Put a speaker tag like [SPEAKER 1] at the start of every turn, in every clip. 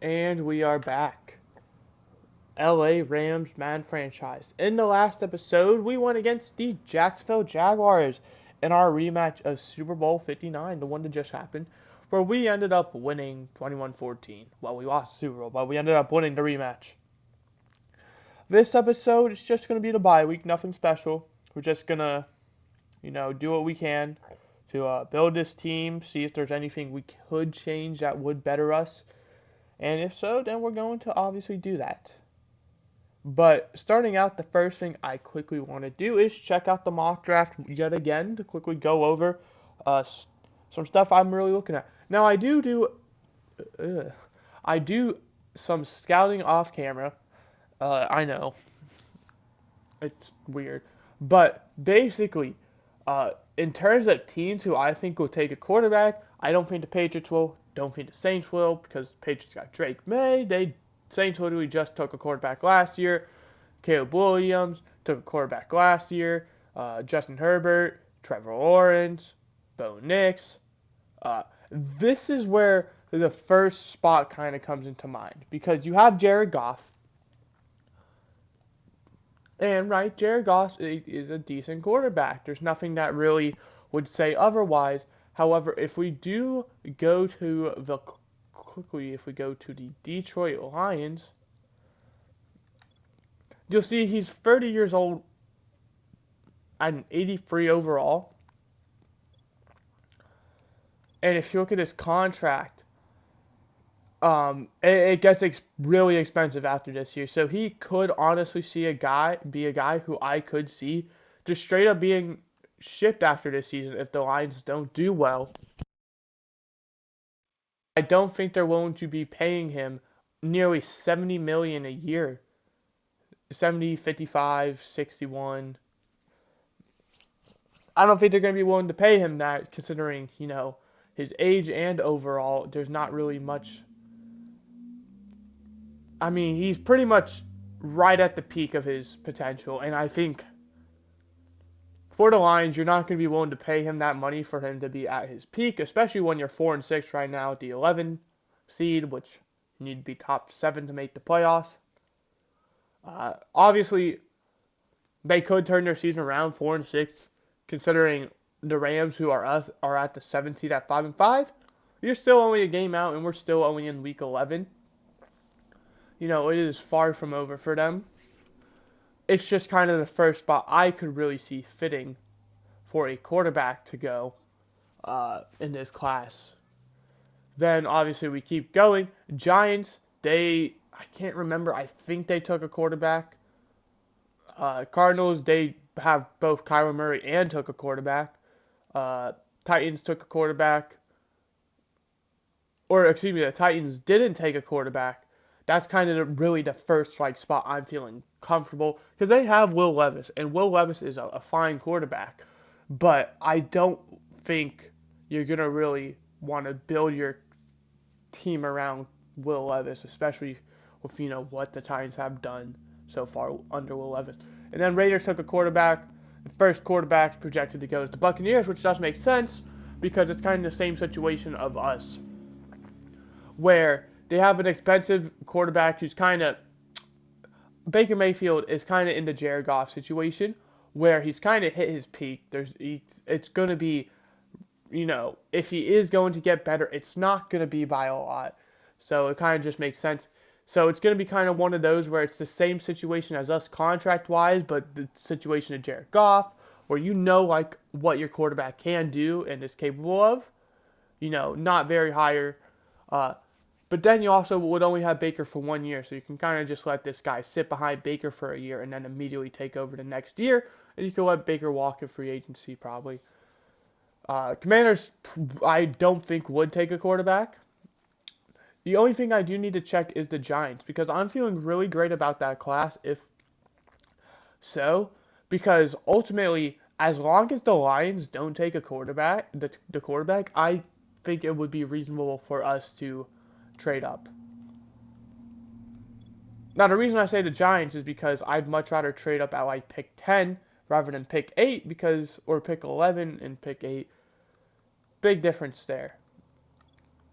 [SPEAKER 1] And we are back. LA Rams man franchise. In the last episode, we went against the Jacksonville Jaguars in our rematch of Super Bowl 59, the one that just happened, where we ended up winning 21-14. Well, we lost the Super Bowl, but we ended up winning the rematch. This episode is just going to be the bye week, nothing special. We're just going to, do what we can to build this team, see if there's anything we could change that would better us. And if so, then we're going to obviously do that. But starting out, the first thing I quickly want to do is check out the mock draft yet again to quickly go over uh, some stuff I'm really looking at. Now uh, I do some scouting off camera. I know it's weird, but basically, in terms of teams who I think will take a quarterback, I don't think the Patriots will. Don't think the Saints will because the Patriots got Drake May. Saints literally just took a quarterback last year. Caleb Williams took a quarterback last year. Justin Herbert, Trevor Lawrence, Bo Nix. This is where the first spot kind of comes into mind because you have Jared Goff, and right, Jared Goff is a decent quarterback. There's nothing that really would say otherwise. However, if we do go to the quickly, if we go to the Detroit Lions, you'll see he's 30 years old at an 83 overall. And if you look at his contract, it gets really expensive after this year. So he could honestly be a guy who I could see just straight up being shipped after this season if the Lions don't do well. I don't think they're willing to be paying him nearly 70 million a year. 70, 55, 61. I don't think they're going to be willing to pay him that considering, his age and overall, there's not really much. I mean, he's pretty much right at the peak of his potential, and I think for the Lions, you're not going to be willing to pay him that money for him to be at his peak, especially when you're 4-6 right now at the 11 seed, which you need to be top 7 to make the playoffs. Obviously, they could turn their season around 4-6, considering the Rams, who are at the 7th seed at 5-5. You're still only a game out, and we're still only in week 11. It is far from over for them. It's just kind of the first spot I could really see fitting for a quarterback to go in this class. Then obviously we keep going. Giants, I can't remember. I think they took a quarterback. Cardinals, they have both Kyler Murray and took a quarterback. Uh, Titans took a quarterback. Or excuse me, the Titans didn't take a quarterback. That's kind of really the first spot I'm feeling comfortable because they have Will Levis, and Will Levis is a fine quarterback. But I don't think you're gonna really want to build your team around Will Levis, especially with what the Titans have done so far under Will Levis. And then Raiders took a quarterback. The first quarterback projected to go is the Buccaneers, which does make sense because it's kind of the same situation of us, where they have an expensive quarterback who's kind of Baker Mayfield is kind of in the Jared Goff situation where he's kind of hit his peak. It's going to be, if he is going to get better, it's not going to be by a lot. So it kind of just makes sense. So it's going to be kind of one of those where it's the same situation as us contract-wise, but the situation of Jared Goff, where what your quarterback can do and is capable of. Not very higher. Uh, but then you also would only have Baker for 1 year, so you can kind of just let this guy sit behind Baker for a year and then immediately take over the next year, and you can let Baker walk in free agency probably. Commanders, I don't think would take a quarterback. The only thing I do need to check is the Giants because I'm feeling really great about that class. If so, because ultimately, as long as the Lions don't take a quarterback, the quarterback, I think it would be reasonable for us to trade up. Now, the reason I say the Giants is because I'd much rather trade up at pick 10 rather than pick 8 or pick 11 and pick 8. Big difference there.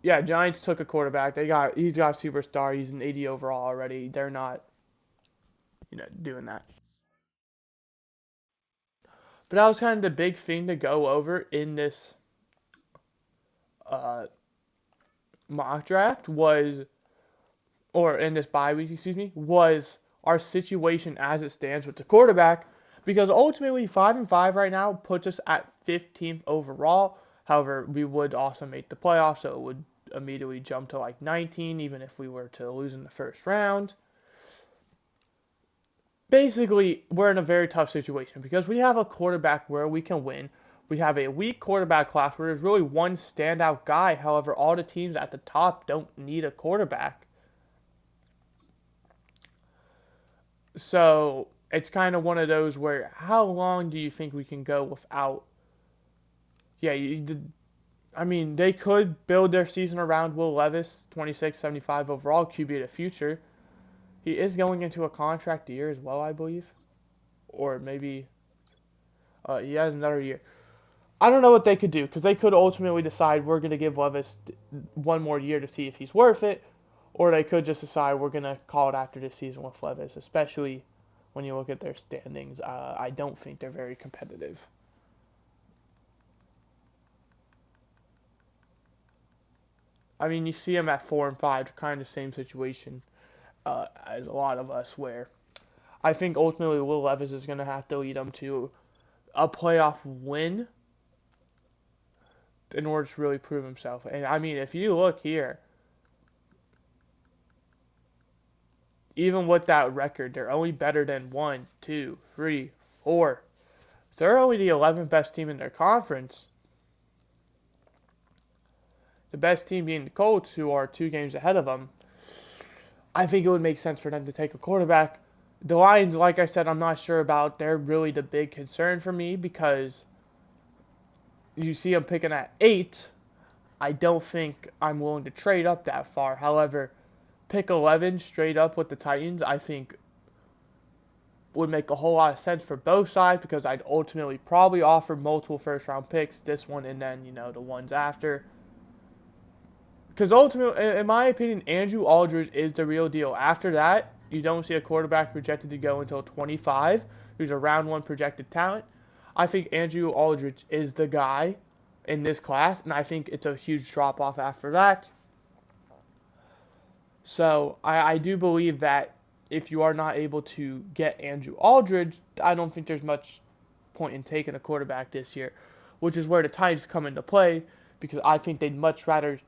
[SPEAKER 1] Yeah, Giants took a quarterback. He's got a superstar. He's an 80 overall already. They're not, doing that. But that was kind of the big thing to go over in this uh, mock draft or in this bye week, excuse me, was our situation as it stands with the quarterback. Because ultimately, 5-5 right now puts us at 15th overall. However, we would also make the playoffs, so it would immediately jump to like 19, even if we were to lose in the first round. Basically, we're in a very tough situation because we have a quarterback where we can win. We have a weak quarterback class where there's really one standout guy. However, all the teams at the top don't need a quarterback. So it's kind of one of those where how long do you think we can go without? Yeah, I mean, they could build their season around Will Levis, 26, 75 overall QB of the future. He is going into a contract year as well, I believe. Or maybe he has another year. I don't know what they could do because they could ultimately decide we're going to give Levis one more year to see if he's worth it, or they could just decide we're going to call it after this season with Levis, especially when you look at their standings. I don't think they're very competitive. I mean, you see them at 4-5, kind of the same situation as a lot of us, where I think ultimately Will Levis is going to have to lead them to a playoff win in order to really prove himself. And I mean, if you look here, even with that record, they're only better than 1, 2, 3, 4. They're only the 11th best team in their conference. The best team being the Colts, who are 2 games ahead of them. I think it would make sense for them to take a quarterback. The Lions, like I said, I'm not sure about. They're really the big concern for me because you see them picking at 8. I don't think I'm willing to trade up that far. However, pick 11 straight up with the Titans, I think would make a whole lot of sense for both sides because I'd ultimately probably offer multiple first round picks, this one and then, the ones after. Because ultimately, in my opinion, Andrew Aldridge is the real deal. After that, you don't see a quarterback projected to go until 25, who's a round 1 projected talent. I think Andrew Aldridge is the guy in this class, and I think it's a huge drop off after that. So I do believe that if you are not able to get Andrew Aldridge, I don't think there's much point in taking a quarterback this year, which is where the Titans come into play because I think they'd much rather,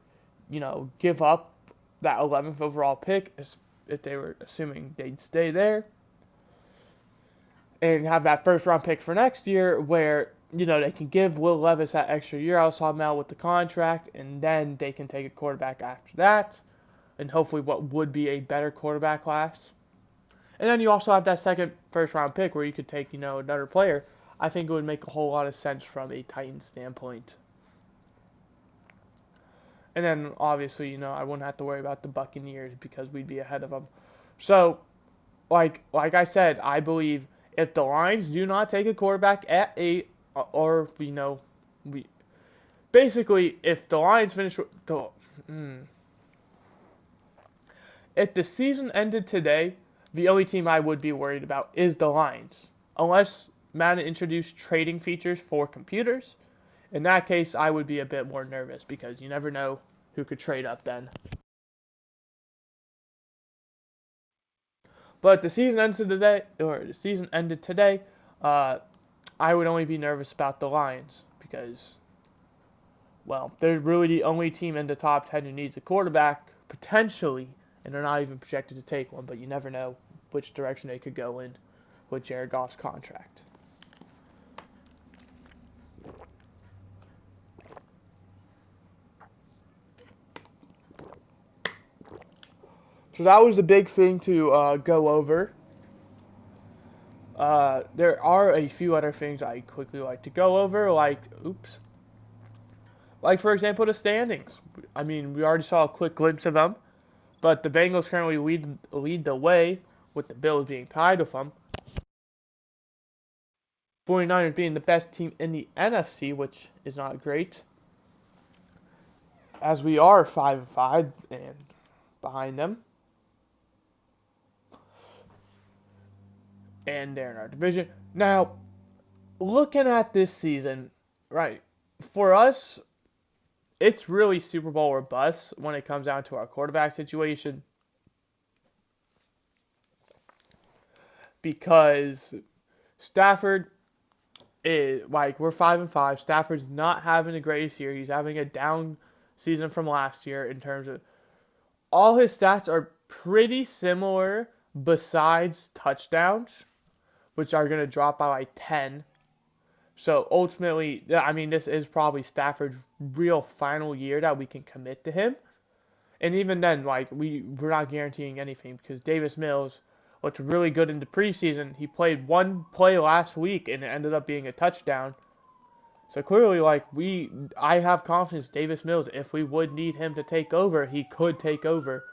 [SPEAKER 1] give up that 11th overall pick if they were assuming they'd stay there and have that first round pick for next year where, they can give Will Levis that extra year. I saw him out with the contract, and then they can take a quarterback after that and hopefully what would be a better quarterback class. And then you also have that second first round pick where you could take, another player. I think it would make a whole lot of sense from a Titans standpoint. And then obviously, I wouldn't have to worry about the Buccaneers because we'd be ahead of them. So, like I said, I believe if the Lions do not take a quarterback at 8, or we basically if the Lions finish the if the season ended today, the only team I would be worried about is the Lions. Unless Madden introduced trading features for computers. In that case, I would be a bit more nervous because you never know who could trade up then. But if the season ended today, uh, I would only be nervous about the Lions because, well, they're really the only team in the top 10 who needs a quarterback, potentially, and they're not even projected to take one, but you never know which direction they could go in with Jared Goff's contract. So that was the big thing to go over. There are a few other things I quickly like to go over, like for example the standings. I mean, we already saw a quick glimpse of them, but the Bengals currently lead the way with the Bills being tied with them. 49ers being the best team in the NFC, which is not great. as we are 5-5 and behind them, and they're in our division. Now, looking at this season, right, for us, it's really Super Bowl or bust when it comes down to our quarterback situation because Stafford is like we're 5-5. Stafford's not having the greatest year. He's having a down season from last year in terms of all his stats are pretty similar besides touchdowns, which are going to drop by like 10. So ultimately, I mean, this is probably Stafford's real final year that we can commit to him. And even then, like we're not guaranteeing anything because Davis Mills looked really good in the preseason. He played one play last week and it ended up being a touchdown. So clearly, I have confidence Davis Mills. If we would need him to take over, he could take over.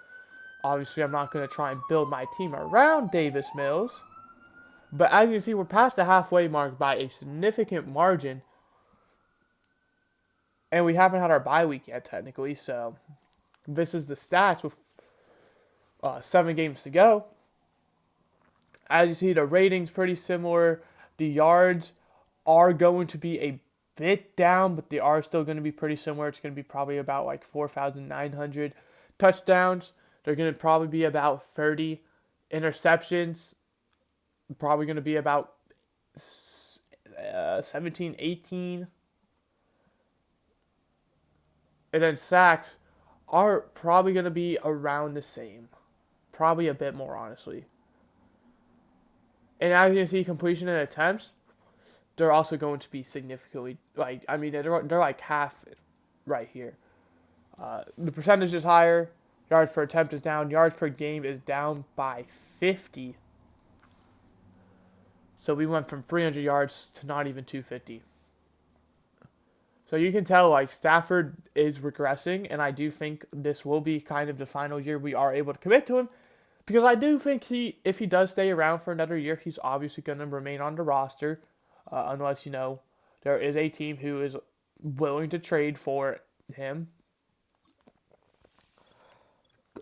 [SPEAKER 1] Obviously, I'm not going to try and build my team around Davis Mills. But as you can see, we're past the halfway mark by a significant margin. And we haven't had our bye week yet, technically. So this is the stats with 7 games to go. As you see, the ratings pretty similar. The yards are going to be a bit down, but they are still going to be pretty similar. It's going to be probably about like 4,900 touchdowns. They're going to probably be about 30 interceptions. Probably going to be about 17, 18. And then sacks are probably going to be around the same. Probably a bit more, honestly. And as you can see, completion and attempts, they're also going to be significantly, they're like half right here. The percentage is higher. Yards per attempt is down. Yards per game is down by 50. So we went from 300 yards to not even 250. So you can tell like Stafford is regressing, and I do think this will be kind of the final year we are able to commit to him. Because I do think if he does stay around for another year, he's obviously going to remain on the roster, unless there is a team who is willing to trade for him.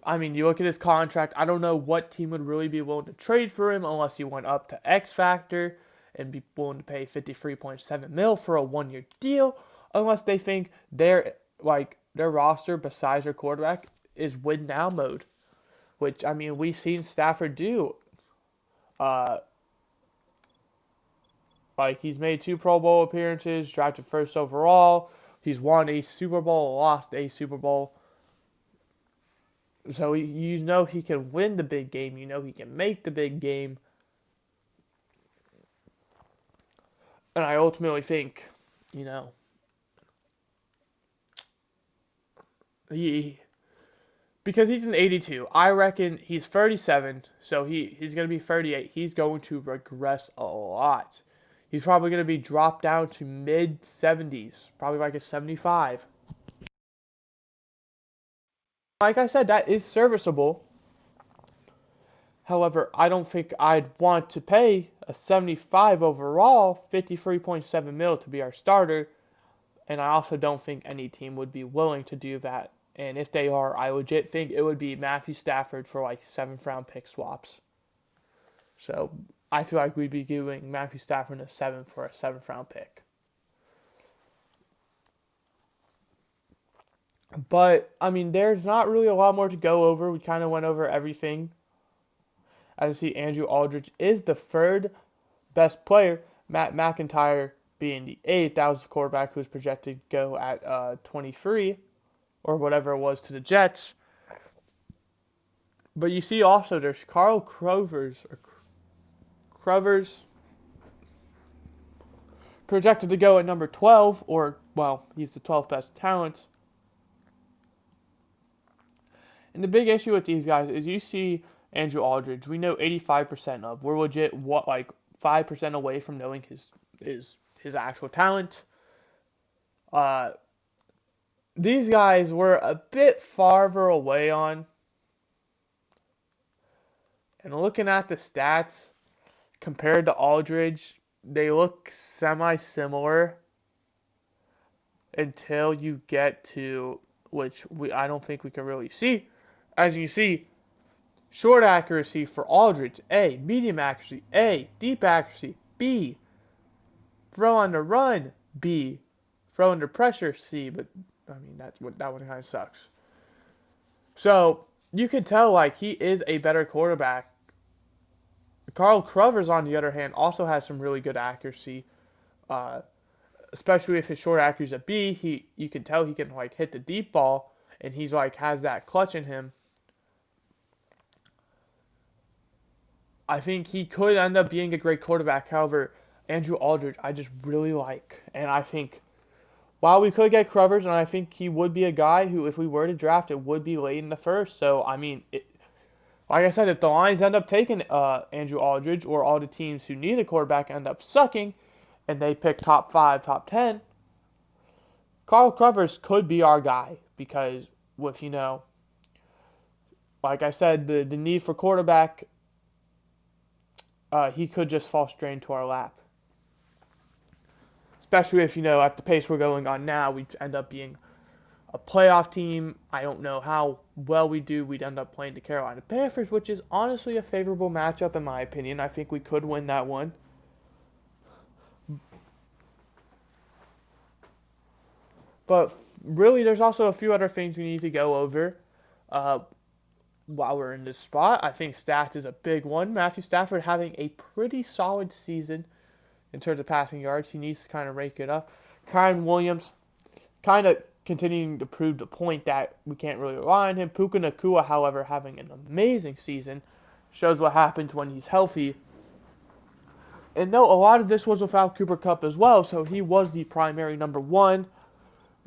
[SPEAKER 1] I mean, you look at his contract. I don't know what team would really be willing to trade for him unless he went up to X Factor and be willing to pay 53.7 mil for a 1-year deal, unless they think their roster besides their quarterback is win now mode. Which, I mean, we've seen Stafford do. Uh, he's made 2 Pro Bowl appearances, drafted first overall. He's won a Super Bowl, lost a Super Bowl. So you know he can win the big game. You know he can make the big game. And I ultimately think, you know, he because he's an 82. I reckon he's 37, so he's going to be 38. He's going to regress a lot. He's probably going to be dropped down to mid 70s, probably like a 75. Like I said, that is serviceable. However, I don't think I'd want to pay a 75 overall, 53.7 mil to be our starter. And I also don't think any team would be willing to do that. And if they are, I legit think it would be Matthew Stafford for like 7th round pick swaps. So I feel like we'd be giving Matthew Stafford a 7 for a 7th round pick. But, I mean, there's not really a lot more to go over. We kind of went over everything. As you see, Andrew Aldridge is the 3rd best player. Matt McIntyre being the 8th. That was the quarterback who was projected to go at 23 or whatever it was to the Jets. But you see also there's Carl Crovers projected to go at number 12, or, well, he's the 12th best talent. And the big issue with these guys is you see Andrew Aldridge, we know 85% of. We're legit, 5% away from knowing his actual talent. These guys were a bit farther away on. And looking at the stats, compared to Aldridge, they look semi-similar until you get to which I don't think we can really see. As you see, short accuracy for Aldridge, A. Medium accuracy, A. Deep accuracy, B. Throw on the run, B. Throw under pressure, C. But I mean that one kind of sucks. So you can tell like he is a better quarterback. Carl Crovers, on the other hand, also has some really good accuracy. Uh, Especially if his short accuracy is a B, you can tell he can like hit the deep ball, and he's like has that clutch in him. I think he could end up being a great quarterback. However, Andrew Aldridge, I just really like, and I think while we could get Crovers, and I think he would be a guy who, if we were to draft, it would be late in the first. So I mean, like I said, if the Lions end up taking Andrew Aldridge, or all the teams who need a quarterback end up sucking, and they pick top 5, top 10, Carl Crovers could be our guy because with like I said, the need for quarterback, he could just fall straight into our lap. Especially if at the pace we're going on now, we end up being a playoff team. I don't know how well we do. We'd end up playing the Carolina Panthers, which is honestly a favorable matchup in my opinion. I think we could win that one. But really, there's also a few other things we need to go over. Uh, while we're in this spot, I think stats is a big one. Matthew Stafford having a pretty solid season in terms of passing yards. He needs to kind of rake it up. Kyren Williams kind of continuing to prove the point that we can't really rely on him. Puka Nacua, however, having an amazing season. Shows what happens when he's healthy. And no, a lot of this was without Cooper Kupp as well, so he was the primary number one.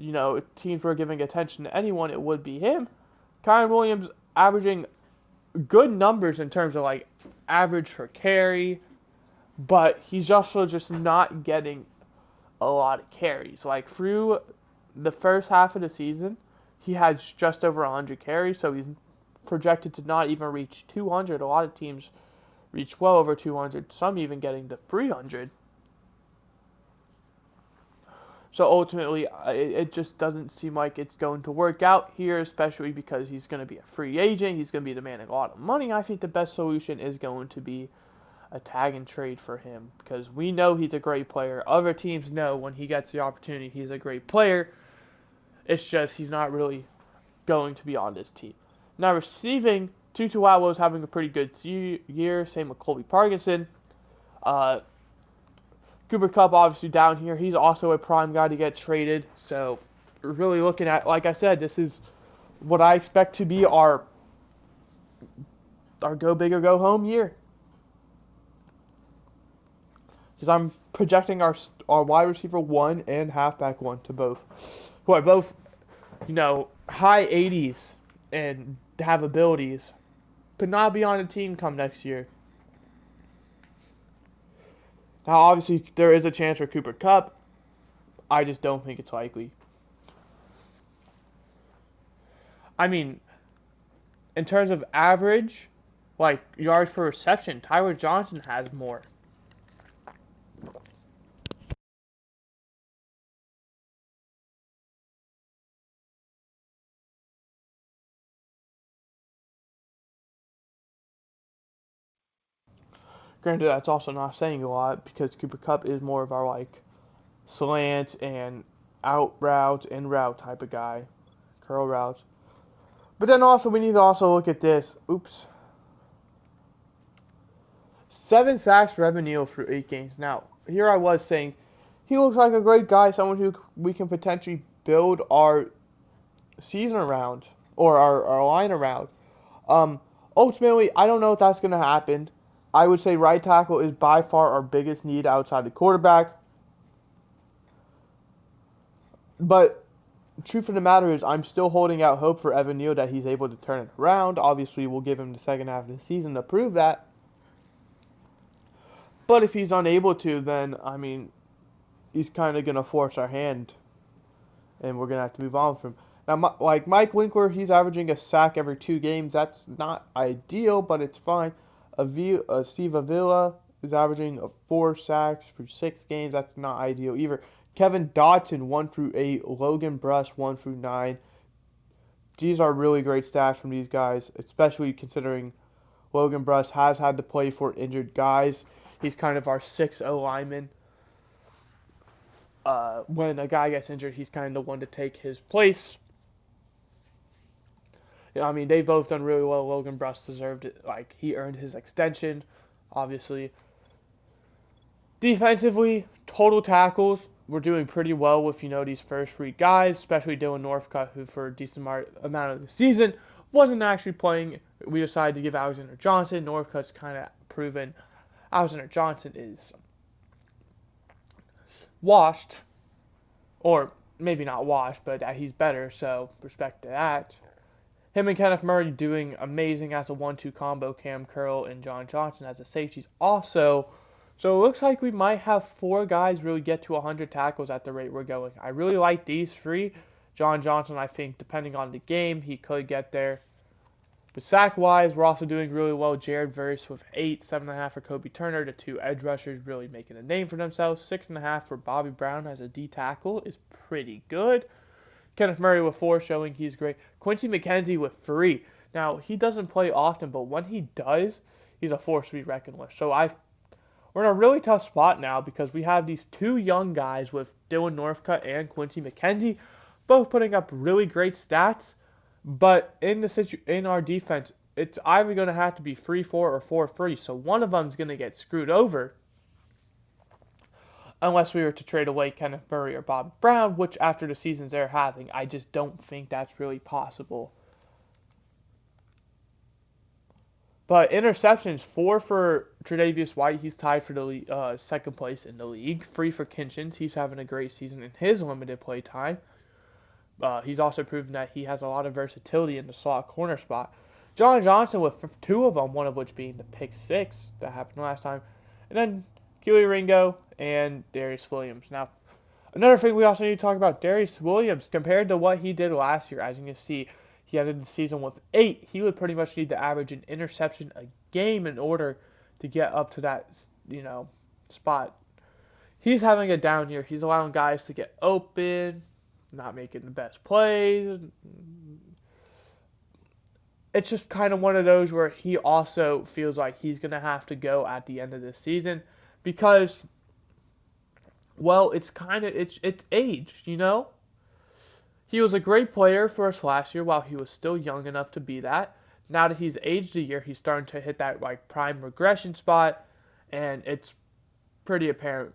[SPEAKER 1] If teams were giving attention to anyone, it would be him. Kyren Williams averaging good numbers in terms of like average per carry, but he's also just not getting a lot of carries. Like through the first half of the season, he had just over 100 carries, so he's projected to not even reach 200. A lot of teams reach well over 200, some even getting to 300. So ultimately, it just doesn't seem like it's going to work out here, especially because he's going to be a free agent. He's going to be demanding a lot of money. I think the best solution is going to be a tag and trade for him because we know he's a great player. Other teams know when he gets the opportunity, he's a great player. It's just he's not really going to be on this team. Now receiving, Tutu Atwell is having a pretty good year. Same with Colby Parkinson. Uh, Cooper Kupp obviously down here. He's also a prime guy to get traded. So we're really looking at, like I said, this is what I expect to be our go big or go home year. Because I'm projecting our wide receiver 1 and halfback 1 to both, who are both, high 80s and have abilities, to not be on a team come next year. Now, obviously, there is a chance for Cooper Kupp. I just don't think it's likely. I mean, in terms of average, like yards per reception, Tyler Johnson has more. Granted, that's also not saying a lot because Cooper Kupp is more of our like slant and out route and route type of guy, curl routes. But then also we need to also look at this. Oops. 7 sacks for Evan Neal through 8 games. Now, here I was saying, he looks like a great guy, someone who we can potentially build our season around, or our line around. Ultimately, I don't know if that's going to happen. I would say right tackle is by far our biggest need outside the quarterback. But truth of the matter is, I'm still holding out hope for Evan Neal that he's able to turn it around. Obviously, we'll give him the second half of the season to prove that. But if he's unable to, then, I mean, he's kind of going to force our hand, and we're going to have to move on from him. Now, like Mike Winkler, he's averaging a sack every 2 games. That's not ideal, but it's fine. Steve Avila is averaging 4 sacks for 6 games. That's not ideal either. Kevin Dotson, 1 through 8. Logan Bruss, 1 through 9. these are really great stats from these guys, especially considering Logan Bruss has had to play for injured guys. He's kind of our 6-0 lineman. When a guy gets injured, he's kind of the one to take his place. I mean, they've both done really well. Logan Bruss deserved it. Like, he earned his extension, obviously. Defensively, total tackles, we're doing pretty well with, these first three guys, especially Dylan Northcutt, who for a decent amount of the season wasn't actually playing. We decided to give Alexander Johnson. Northcutt's kind of proven Alexander Johnson is washed, or maybe not washed, but that he's better, so respect to that. Him and Kenneth Murray doing amazing as a 1-2 combo. Cam Curl and John Johnson as a safeties also. So it looks like we might have 4 guys really get to 100 tackles at the rate we're going. I really like these 3. John Johnson, I think, depending on the game, he could get there. But sack-wise, we're also doing really well. Jared Verse with 8, 7.5 for Kobe Turner. The 2 edge rushers really making a name for themselves. 6.5 for Bobby Brown as a D tackle is pretty good. Kenneth Murray with 4, showing he's great. Quincy McKenzie with 3. Now, he doesn't play often, but when he does, he's a force to be reckoned with. So we're in a really tough spot now because we have these 2 young guys with Dylan Northcutt and Quincy McKenzie, both putting up really great stats. But in our defense, it's either going to have to be 3-4 or 4-3. So one of them is going to get screwed over unless we were to trade away Kenneth Murray or Bob Brown, which after the seasons they're having, I just don't think that's really possible. But interceptions, 4 for Tre'Davious White. He's tied for the second place in the league. 3 for Kinchins. He's having a great season in his limited play time. He's also proven that he has a lot of versatility in the slot corner spot. John Johnson with 2 of them, one of which being the pick 6 that happened last time. And then Keely Ringo and Darius Williams. Now, another thing we also need to talk about, Darius Williams, compared to what he did last year, as you can see, he ended the season with 8. He would pretty much need to average an interception a game in order to get up to that, spot. He's having a down year. He's allowing guys to get open, not making the best plays. It's just kind of one of those where he also feels like he's going to have to go at the end of the season because, well, it's aged, He was a great player for us last year while he was still young enough to be that. Now that he's aged a year, he's starting to hit that prime regression spot, and it's pretty apparent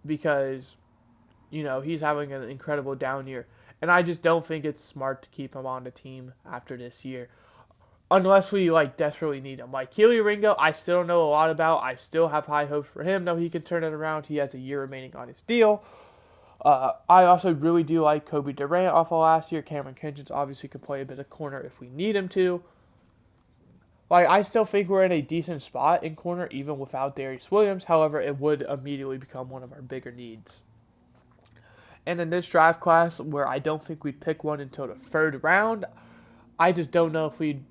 [SPEAKER 1] because he's having an incredible down year, and I just don't think it's smart to keep him on the team after this year. Unless we desperately need him. Like Keely Ringo, I still don't know a lot about. I still have high hopes for him. Though he can turn it around. He has a year remaining on his deal. I also really do like Kobe Durant off of last year. Cameron Kinchins obviously can play a bit of corner if we need him to. I still think we're in a decent spot in corner even without Darius Williams. However, it would immediately become one of our bigger needs. And in this draft class, where I don't think we'd pick one until the 3rd round, I just don't know if we'd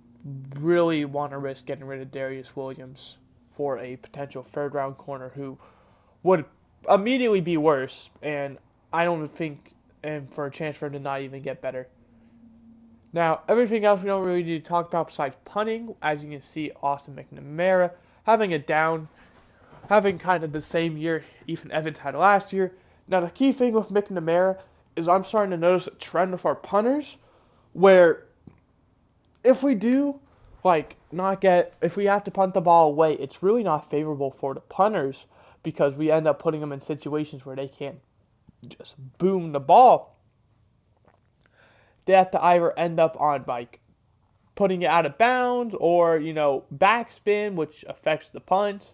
[SPEAKER 1] really want to risk getting rid of Darius Williams for a potential 3rd round corner who would immediately be worse, and I don't think, and for a chance for him to not even get better. Now, everything else we don't really need to talk about besides punting. As you can see, Austin McNamara having kind of the same year Ethan Evans had last year. Now, the key thing with McNamara is I'm starting to notice a trend with our punters where if we do, if we have to punt the ball away, it's really not favorable for the punters because we end up putting them in situations where they can't just boom the ball. They have to either end up on, putting it out of bounds or, backspin, which affects the punt.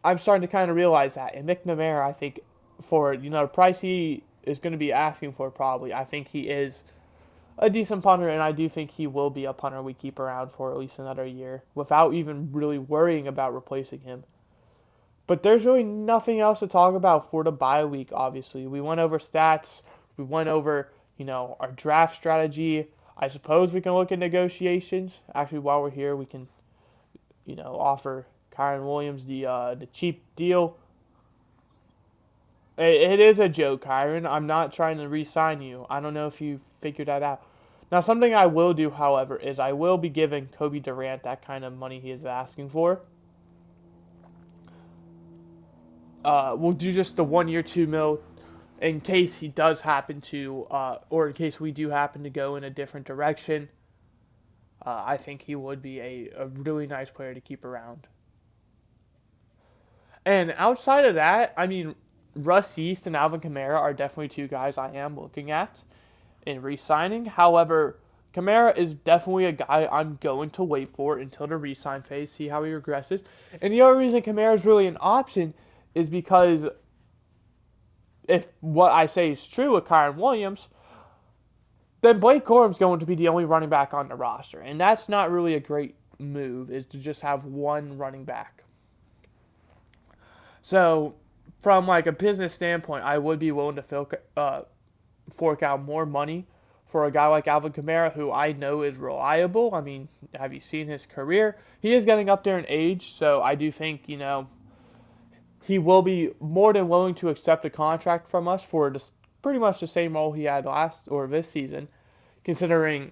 [SPEAKER 1] I'm starting to kind of realize that. And McNamara, I think, for, the price he is going to be asking for probably, I think he is a decent punter, and I do think he will be a punter we keep around for at least another year without even really worrying about replacing him. But there's really nothing else to talk about for the bye week, obviously. We went over stats. We went over, our draft strategy. I suppose we can look at negotiations. Actually, while we're here, we can, offer Kyren Williams the cheap deal. It is a joke, Kyron. I'm not trying to re-sign you. I don't know if you figured that out. Now, something I will do, however, is I will be giving Kobe Durant that kind of money he is asking for. We'll do just the 1 year, 2 mil, in case he does happen to, or in case we do happen to go in a different direction. I think he would be a really nice player to keep around. And outside of that, I mean, Russ East and Alvin Kamara are definitely two guys I am looking at in re-signing. However, Kamara is definitely a guy I'm going to wait for until the re-sign phase, see how he regresses. And the other reason Kamara is really an option is because if what I say is true with Kyron Williams, then Blake Corum's going to be the only running back on the roster. And that's not really a great move, is to just have one running back. So, from like a business standpoint, I would be willing to fork out more money for a guy like Alvin Kamara, who I know is reliable. I mean, have you seen his career? He is getting up there in age, so I do think, he will be more than willing to accept a contract from us for pretty much the same role he had last or this season, considering,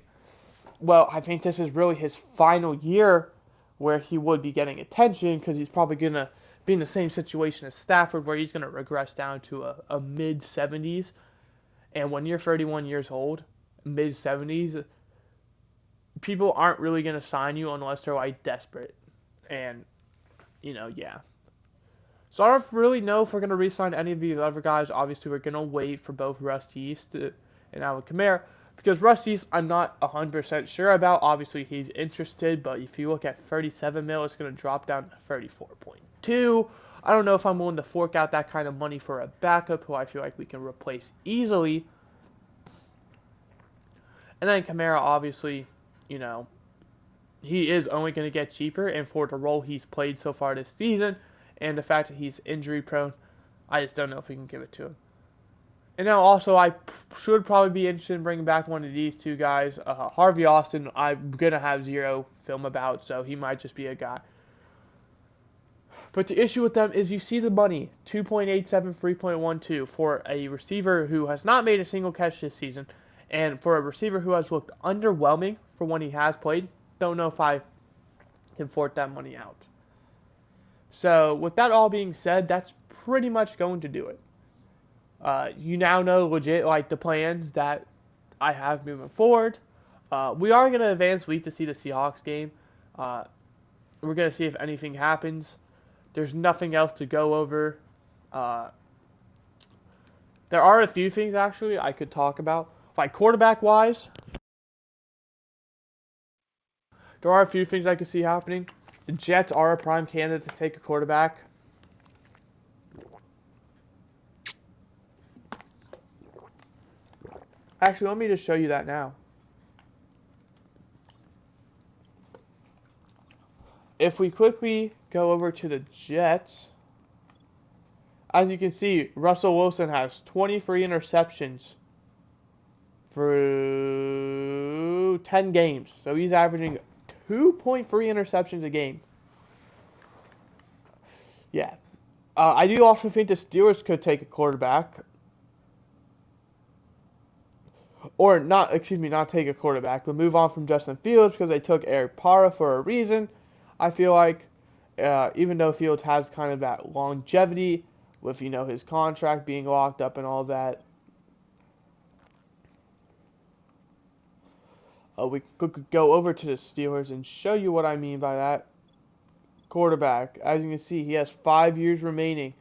[SPEAKER 1] well, I think this is really his final year where he would be getting attention because he's probably going to be in the same situation as Stafford where he's going to regress down to a mid 70s. And when you're 31 years old, mid 70s, people aren't really going to sign you unless they're like desperate. And, yeah. So I don't really know if we're going to re-sign any of these other guys. Obviously, we're going to wait for both Rusty East and Alvin Kamara. Because Rusty East, I'm not 100% sure about. Obviously, he's interested. But if you look at 37 mil, it's going to drop down to 34.2. I don't know if I'm willing to fork out that kind of money for a backup who I feel like we can replace easily. And then Kamara, obviously, you know, he is only going to get cheaper. And for the role he's played so far this season, and the fact that he's injury prone, I just don't know if we can give it to him. And now also, I should probably be interested in bringing back one of these two guys. Harvey Austin, I'm going to have zero film about, so he might just be a guy. But the issue with them is you see the money, 2.87, 3.12 for a receiver who has not made a single catch this season, and for a receiver who has looked underwhelming for when he has played. Don't know if I can fork that money out. So with that all being said, that's pretty much going to do it. You now know legit like the plans that I have moving forward. We are going to advance week to see the Seahawks game. Uh, we're going to see if anything happens. There's nothing else to go over. Uh, there are a few things actually I could talk about. Like quarterback wise, there are a few things I could see happening. The Jets are a prime candidate to take a quarterback. Actually, let me just show you that now. If we quickly go over to the Jets, as you can see, Russell Wilson has 23 interceptions through 10 games. So he's averaging 2.3 interceptions a game. Yeah. I do also think the Steelers could take a quarterback. Or not, excuse me, not take a quarterback, but move on from Justin Fields because they took Eric Parra for a reason. I feel like, even though Fields has kind of that longevity with, his contract being locked up and all that, we could go over to the Steelers and show you what I mean by that. Quarterback, as you can see, he has 5 years remaining.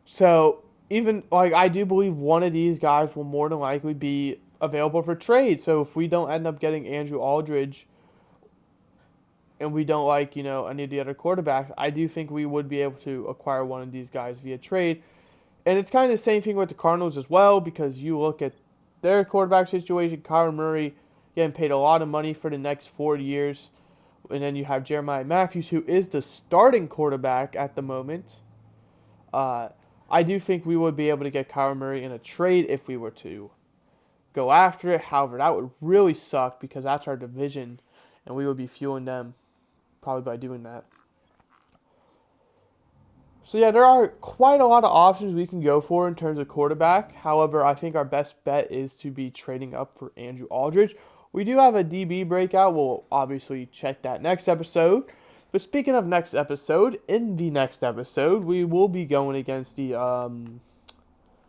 [SPEAKER 1] So, even, like, I do believe one of these guys will more than likely be available for trade. So, if we don't end up getting Andrew Aldridge and we don't like, any of the other quarterbacks, I do think we would be able to acquire one of these guys via trade. And it's kind of the same thing with the Cardinals as well, because you look at their quarterback situation, Kyler Murray getting paid a lot of money for the next 4 years. And then you have Jeremiah Matthews, who is the starting quarterback at the moment. I do think we would be able to get Kyler Murray in a trade if we were to go after it. However, that would really suck because that's our division, and we would be fueling them probably by doing that. So yeah, there are quite a lot of options we can go for in terms of quarterback. However, I think our best bet is to be trading up for Andrew Aldridge. We do have a DB breakout. We'll obviously check that next episode. But speaking of next episode, in the next episode, we will be going against the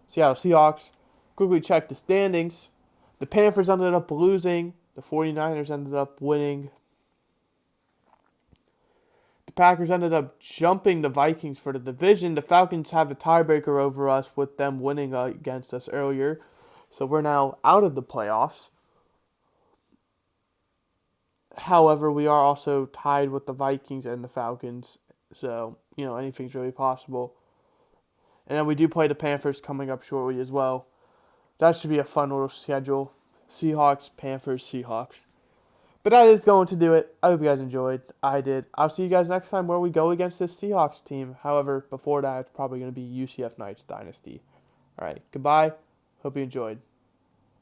[SPEAKER 1] Seattle Seahawks. Quickly check the standings. The Panthers ended up losing. The 49ers ended up winning. The Packers ended up jumping the Vikings for the division. The Falcons have a tiebreaker over us with them winning against us earlier. So we're now out of the playoffs. However, we are also tied with the Vikings and the Falcons. So, anything's really possible. And then we do play the Panthers coming up shortly as well. That should be a fun little schedule. Seahawks, Panthers, Seahawks. But that is going to do it. I hope you guys enjoyed. I did. I'll see you guys next time where we go against this Seahawks team. However, before that, it's probably going to be UCF Knights Dynasty. All right. Goodbye. Hope you enjoyed.